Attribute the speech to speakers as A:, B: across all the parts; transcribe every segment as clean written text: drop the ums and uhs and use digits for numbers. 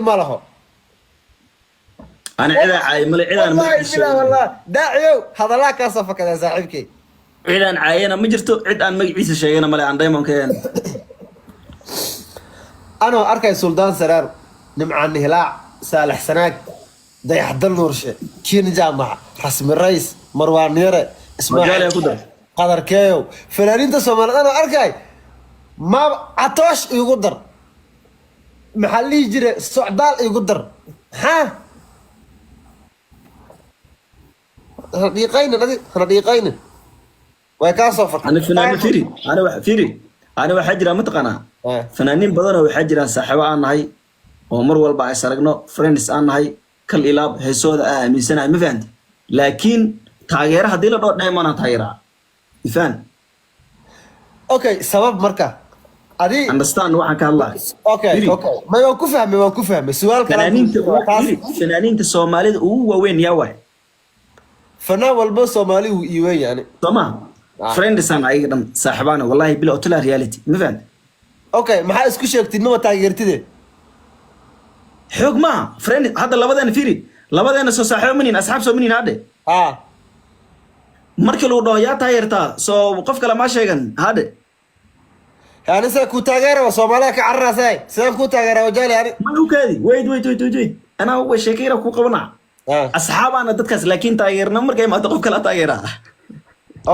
A: ما له
B: انا عيدا عاي مال عيدان ما
A: والله بلا والله داعيو هذا لا كاسفك يا صاحبك
B: عيدان عاينا ما جرتو عيد aan magaciisa sheegana male aan diamond keen
A: انا اركي سلطان سرار نمعان هلاع صالح سناك ضيح دل نورشه كين جامع رسم الرئيس مروان نيره
B: مجال يا
A: اسماعيل
B: قدر
A: قدر كيو فنانين تصومال انا اركي ما عطوش يقدر محلي يجري السعدال يقدر ها دقيقين ويكاسفر
B: انا فنان فيري انا واحد فيري انا واحد جرا متقنا فنانين بدن waxaa jiraan saaxiibo aan nahay oo mar walba ay saragno friends aan nahay kal ilaab heesooda aaminsanahay ma fahanti laakiin taageero hadii la dhoo dheeman taageera ifaan
A: اوكي سبب مركا ادي
B: understand waxaan ka hadlahay
A: اوكي ما يوقف فهم سؤال كلام
B: fanaaniinta Soomaalida ugu waaweyn yaa waay
A: فنان والبو صومالي ويوي يعني
B: تمام friends aan ay dhan saaxiibana wallahi bila otla reality ma fahanti
A: اوكي ما اسكو sheegtid ma taageertide
B: xoog ma friend hada labadeena fiiri labadeena soo saaxiibo minin asxaab soo minin hade markii loo dhaw yaa taageertaa soo qof kale ma sheegan hade
A: يعني سا كو تاغيرا Soomaaliya ka carrasay saan ku taageera wajali yani
B: ma u kaadi wait ana way sheekayra ku qabana asxaabana dadkaas laakiin taageerna markay ma qof kale taageera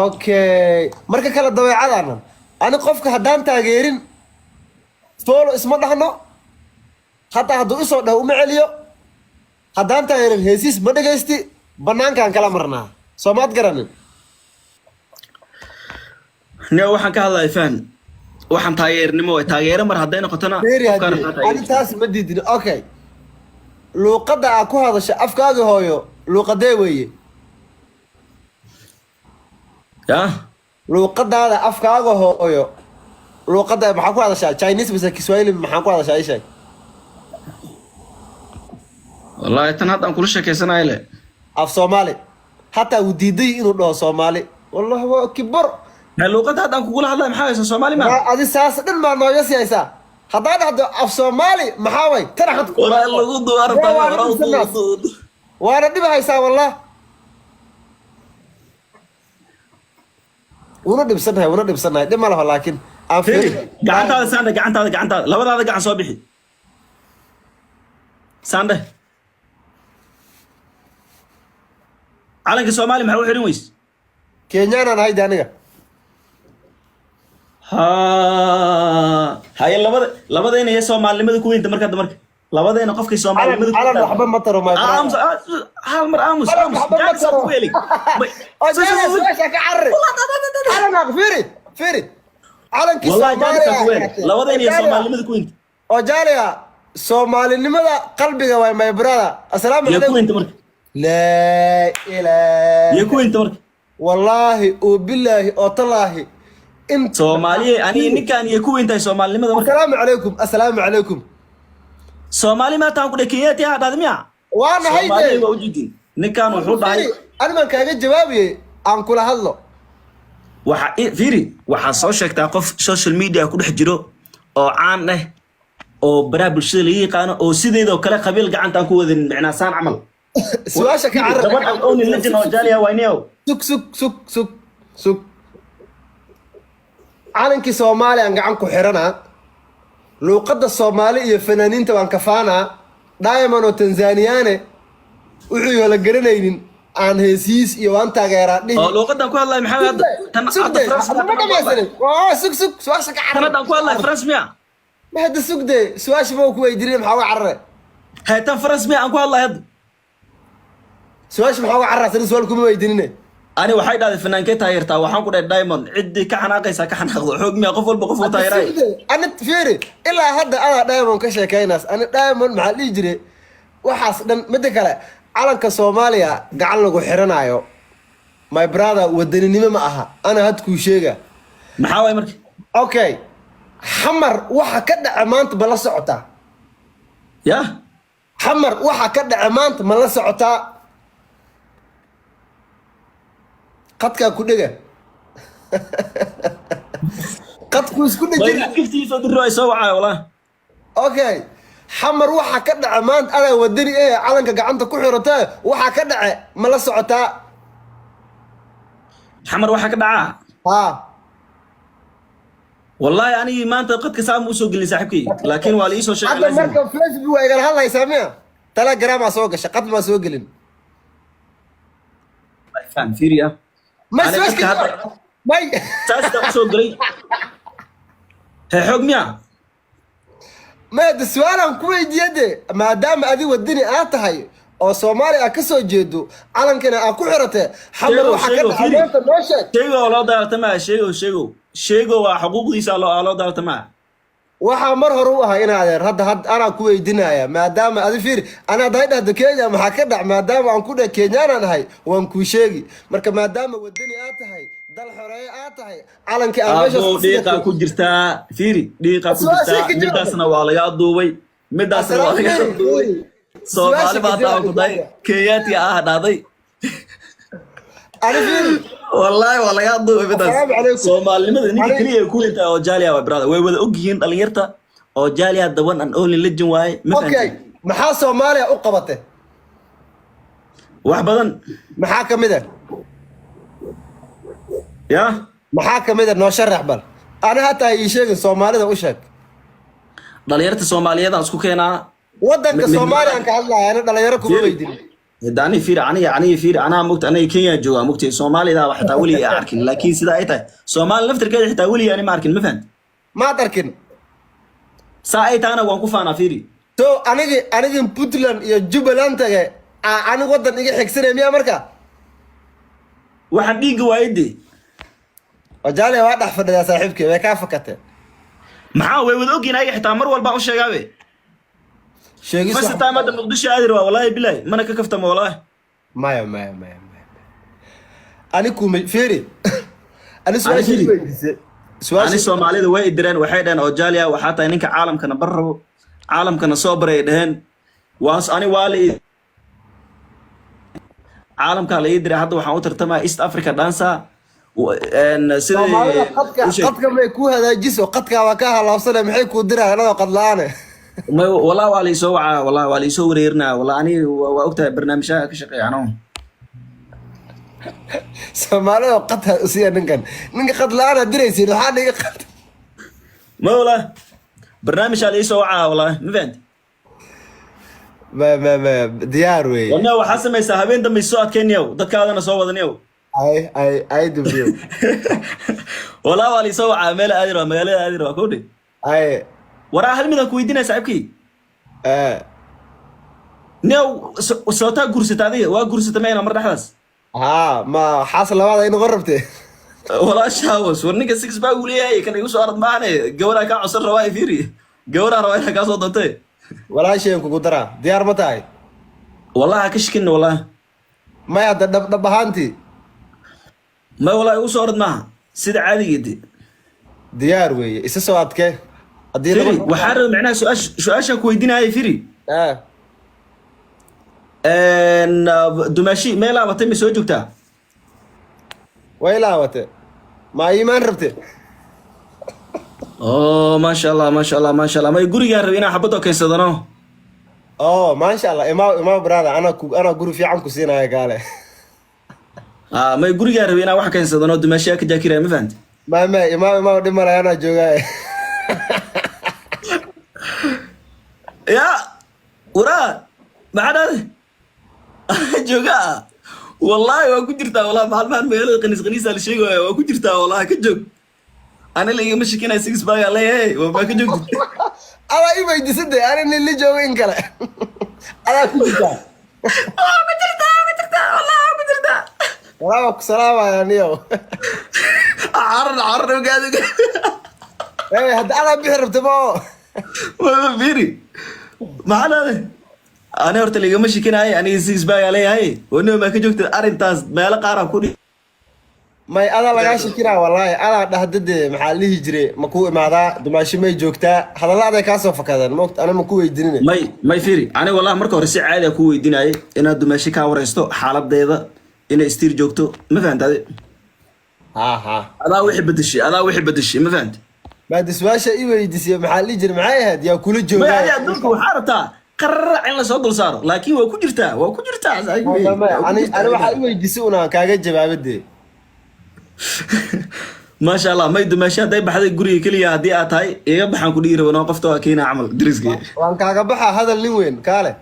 A: okay marka kala dabeecadana ani qofka hadaan taageerin foolo isma dhaxno hatta haduu isoo dhaw uma celiyo hadaan taageerin heesiis ma dhageysti banaankan kala marnaa Soomaad garanin
B: waxaan ka hadlay fan waxaan taageernimo way taageero mar haday noqotona
A: ani taas ma diidin okay luqada ku hadasha afkaaga hooyo luqadee weeye
B: ya
A: luqadaada afkaaga hooyo luqada maxaa ku hadashaa Chinese bisa Kiswahili maxaa ku hadashaa isha
B: wallahi tan hadaan kula sheekeysanaay le
A: af Soomaali hatta uu diiday inuu dhaho Soomaali wallahi waa kibar
B: luqada hadaan kula hadlay maxaa haysan Soomaali ma
A: adi saas dhan ma nooga siiyaysa haddaan dhahdo af Soomaali maxaa way tan xad
B: wallahi lagu duwarta
A: waana dhib haysaa wallahi una dhibsanahay dhib ma laha laakiin aan fiiri
B: gacantaada saanda gacantaada labadaada gacan soo bixi saanda calanka Soomaali maxaa u xirin weys
A: Kenyana nahay aniga
B: هاي لبدين هي Soomaalinimada ku weynta marka labadeena qofkii Soomaalinimada ku
A: weynta waxba ma taro ma
B: hal mar aamus ku weeli
A: ana fiiri calankii
B: Soomaaliya labadeena hي Soomaalinimada ku weynta
A: oo jaaliya Soomaalinimada qalbiga way my brother assalaamu
B: alaykum ku weynta marka
A: la ilaaha
B: ku weynta marka
A: wallahi oo billahi oo tallaahi
B: انت Soomaaliya ani ninkan iyo ku weyntahay Soomaalinimada marka
A: assalaamu alaykum
B: Soomaali ma taan ku dhakeeyay taa dadmiya
A: waana hayde
B: waa u jidin ninkan wuxuu dhahay
A: ani man kaaga jawaabiyay aan kula hadlo
B: waxa fiiri waxa soo sheegtaa qof social media ku dhex jiro oo caan ah oo baraha bulshada laga yaqaan oo sideedoo kale qabiil gacanta ku wadin micnaasan amal
A: su'aasha ka carab
B: dabad oo nin lajin oo jaaliya wayneeyo
A: suk calankii Soomaaliya aan gacan ku xiranaa luqada Soomaali iyo fanaaniinta waan kafaanaa Diamond oo Tanzaniyaane wuxuu la garanaynin aan heesiis iyo waan taageeraa dhihi
B: oo luqadan ku hadlay maxaa hadda tan hadda
A: suk su'aasha ka carab
B: tan ku hadlay France miya
A: ma hadda sugde su'aasha ma ku weydiinay maxaa uga carare
B: tan France miya aan ku hadlay hadda
A: su'aasha maxaa uga cararsan su'aal kuma weydiinay
B: أنا واحد هذا فنان كتايرتا وحن كده دايموند عدي كحناقيسا كحناقض حكم يا قفل بقفل تايراي
A: أنا فيري إلا هذا أنا دايموند كشكايناس أنا دايموند مع اللي يجري وحاس مدكلا على كصوماليا قعد له حرنايو ماي براذر ودني ما معها أنا هتكو شيء
B: محاوي مركي
A: أوكي حمر وحا كده عمانت بلا سعوتا
B: يا
A: حمر وحا كده عمانت بلا سعوتا قدك كدغه قدك اسكو دجين
B: كيفتي سو دروي سو وعا والله
A: اوكي xamar waxa ka dhaca maanta adaa wadani calanka gacanta ku xirata waxa ka dhaca ma la socotaa
B: xamar waxa ka dhaca
A: ha
B: wallahi ani maanta qadka saam u soo gelin saaxiibkay laakiin waa la ii soo sheegay
A: hadda marka Facebook waa igala hadlaysaa miya Telegram aa soo gashay qad ma soo gelin
B: faan fiiriya
A: ma soo gashay may
B: taasta soo galay xog miya
A: ما السؤال عن كويت يدي ما دام أدي ودني آتهاي أو سومالي أكسو جدو علن كنا أكو حرته حمر وحكت عمانت النوشة
B: شيغو الله دارت معه شيغو وحقوق دي سالو الله دارت معه
A: وحمر هروها هنا هذا أنا كويت دنيا ما دام أدي فير أنا ضايد هذا كينيا ما حكت ما دام عن كودا كينيان أنا هاي وان كوشيجي مركب ما دام ودني آتهاي دل حرية آتهاي علن كأمشة
B: أبو دقيقة كوجرتا فيري دقيقة كوجرتا مداسنا والله دوبي مداسنا والله دوبي سومالي باتا كوداي كياتي داداي
A: أنا فيري
B: والله يا دوبي مداس سومالي مدى نيجي كلية كوينتا أو جاليا وبرادة ويوذا أوجيين دليرتا أو جاليا دوان أن أولي لجن واي
A: أوكي محا سوماليا أقبته
B: واحد بدن
A: محاكم ده
B: يا
A: محاكم إذا نشرح بل أنا حتى يشيء الصومالي ده وشك
B: دليرت الصومالية ده أسكو كينا
A: ودنك الصومالي أنك الله أنا دليركم ويدين
B: داني فير عني فير أنا مقت أنا كينيا جوا مقت الصومالي ده واحد أولي أركن لكن سيدا إيته صومال نفتر كده حتى أولي يعني ما أركن ما فهمت
A: ما تركن
B: ساعة أنا وانكوف أنا فيري
A: تو أنا جن بطلان يا جبلان تجا أنا ودن يجي حكسنا مية مركا
B: واحد بيجي وايدي
A: وجالي واحد أحفظ يا صاحبك وكافكته
B: معاه ويودوكي ناجي حتى مر والباع وشجابي
A: شيء
B: بس تام هذا مقدش قادر والله بالله ما أنا كفتم والله
A: ما أنا كوم فيري أنا سؤال
B: سؤال أنا سومالي ذا وايد درين وحيدا أو جاليا وحتى إنك عالم كنا برا عالم كنا صبر يدهن واس أنا والي عالم كان يدري حتى وحاول ترتمى إيست أفريقيا دانسا وإن سيد
A: قد كم يكون هذا جسم قد كواكها الله صلى محي كودرها أنا قد لعنه
B: والله والي سوعة والله والي سوريرنا والله أنا وقتها برنامجها كشقي عنهم
A: سمعنا وقتها أسيا ننك قد لعنه دريسي لحالي قد
B: ما والله برنامج على سوعة والله ما فهمت
A: ما ديار وي
B: والله وحسن ما يسحبين دم السواد كينيو ضد كذا أنا سوى ذنيو
A: أي دبيو
B: والله والي سوعة ملا أدرى ملا أدرى كودي
A: أي
B: ورا هل من كويدنا سعبكي نيو صوتا قرصة هذه وقرصة ما مرة حدث
A: ما حاصل هذا إنه غربته
B: والله شاوس ورنيك السكس باق وليه كان يقول أرض معنا جورا كان عصر رواي فيري جورا رواي كان صوتته
A: ولا شيء يمكن قدرة ديار متاعي
B: والله كشكن والله
A: ما يد دبهانتي
B: ما والله يقول أرض معها سيد عادي جدي
A: ديار وي إسسوات كه
B: فيري وحرر معناه سؤال كويدنا هاي فيري ان دمشي ما لا وتم سو جوجتا
A: ويلا وته ما ايمان ربته
B: ما شاء الله ما يغوري ربينا حبتو كيسدنو
A: ما شاء الله ما برادا انا غوري في عنكو سينايا قاله
B: ما يغوري ربينا wax keensadano dumashiya ka jaakira ma fahanti
A: ما dhimara ana joogaa
B: يا ورا ما حدا جوجا والله waa ku jirtaa والله maalmahan meelada qaniis la sheegayo waa ku jirtaa والله ka joog ana la iga mashkinay six bag leeyahay waa ka joog
A: ala ibay disade ana li joogo in kale ala ku jirtaa
B: والله ku jirtaa
A: والله ku salaamaya niyo
B: عرض وقاعد
A: هذا انا بحربته
B: ما فيري ما حدا أنا هرت اللي جمشي كنا هاي أنا سيس باي عليه هاي وإنه ما كجوكت أرنتاز ما يلا قارا كوني
A: ما أنا لا عايش كنا والله أنا ده محلي هجري مكوي مع ذا دمشي ما يجوكتا هذا لا ده كاسو فكذا الموقت أنا مكوي يديني
B: ما يفيري أنا والله مركو رسي عادي أكوي يديني هاي إن دمشي كاورستو حالة ضيضة إن استير جوكتو ما فهمت هذا
A: ها
B: هذا وحي بدشي ما فهمت
A: بعد سواشة ويديس يا محل جر معايا هاد يا كل
B: ما
A: جوجا
B: يعني أدونك وحارتا قرر عين لصدر صار لكن وكجرتا
A: أنا waxaa weydiisay una kaaga jawaabade
B: ما شاء الله ما يدو ماشي هاي بحد قريه كليا هدي أتاي إيه بحن كدير وانا وقفتها كينا عمل درسكي
A: waan kaaga baxa hadal nin weyn kaale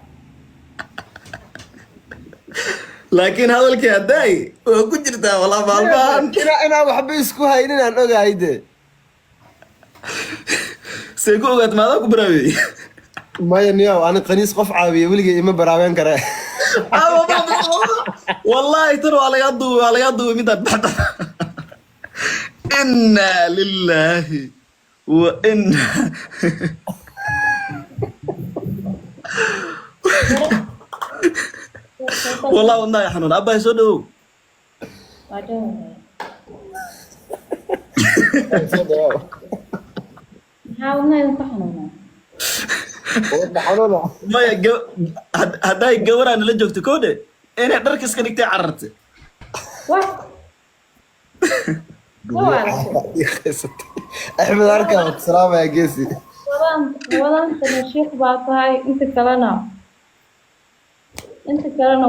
B: لكن هذا الكهداي وكجرتا والله بالبان
A: inaa waxba isku haynin aan ogahay de
B: سيكون قد ماذا كبراوي
A: maya niyow ani qaniis qof caawiya weligay ima baraaben kare
B: والله ترى على يضو مدى بعد إنا لله وإنا والله يا حنون أبا يسودو ما يجو هداي جورا أنا لجوك تكونه أنا دركس كنك تعرت
A: أحمد أركب السلام يا قيسي
C: wadan sheekh baa tahay inta kalena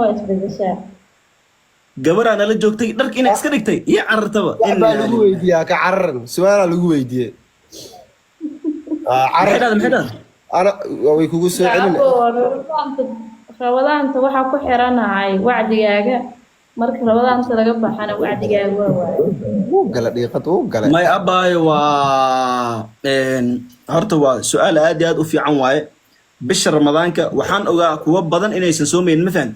C: waa isbedeshaa
B: جورا أنا لجوك تي درك إنك سكنك تي يا عرتبا
A: baa lagu weydiiyaa ka cararan su-aalaa lagu weydiiyey
B: محداد
A: ana way kugu soo celin
C: rabadaanta waxaa ku xiranahay wacdigaaga marka rabadaanta laga baxana wacdigaaga waa waaye
A: wuu gala dhiiqad wuu gala
B: ما أباي هرتوا سؤال آدي في عن واي بش رمضان وحن أوجا كوب بدن إني سنسومين مثلا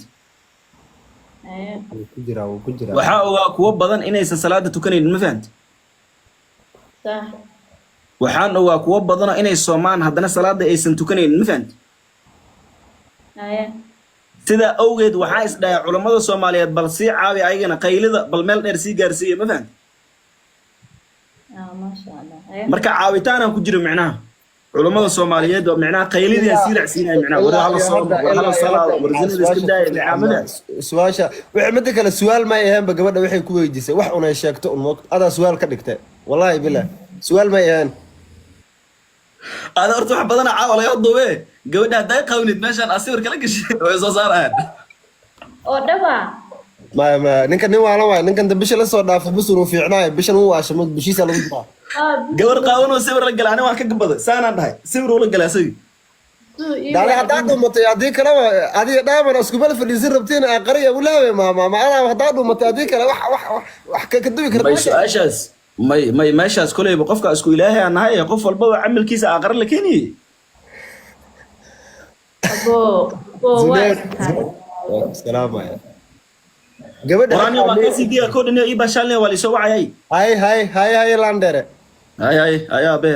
A: wuu ku jiraa wuu ku jiraa
B: وحا أوجا كوب بدن إني سنسلادة تكنين مثلا
C: صح
B: وحن أوجا كوب بدن إني سومان هدنا سلادة إيه سنتكنين مثلا سيدا أوجد وحايس دا علماء الصوماليات بلسي عاوي عيجنا قيلة بالمال إرسي جارسية مثلا
C: ما شاء الله
B: مركا عاويتانا كجرو معناها علماء الصوماليات ومعناها قيلة يسير عسينا معناها ولا على الصلاة ولا الصلاة ورزقنا الاستبداء اللي عاملها
A: su-aasha wixii midda kale su-aal may ahaanba gabadha waxay ku weydiisay wax unay sheegto un moog adaa su-aal ka dhigtay wallaahi billah su-aal may ahaan
B: هذا أرتوح بدنا عاول يضو به قوي ده داي قوني ماشان أصير كلا قش ويصار هاد
C: oo dhaba
A: ma ninkan nin waala waay ninkan bisha la soo dhaafo bus uu fiicnaay bishan uu aashamo bishiisa lagu diraa
B: قبر قاون وسير رجل أنا ما كقبض سانا ده سير ولا جل أسوي
A: daali haddaad dhumatay haddii kaleba adiga dhaaman iskubal fadhiisin rabtiin aqariya ulaawe ma ana haddaad dhumatay haddii kale wax ka dubi
B: ما
A: karta
B: يسأشاس ما ماشاس كله بقفك أسكو إلهي أنا هاي قف البوا عمل كيس أقر لكني
A: salaam ya gabadha
B: وراني ما كيسي دي أكون إنه يبى شالني ولا يسوي عياي
A: hay landere
B: هاي أبي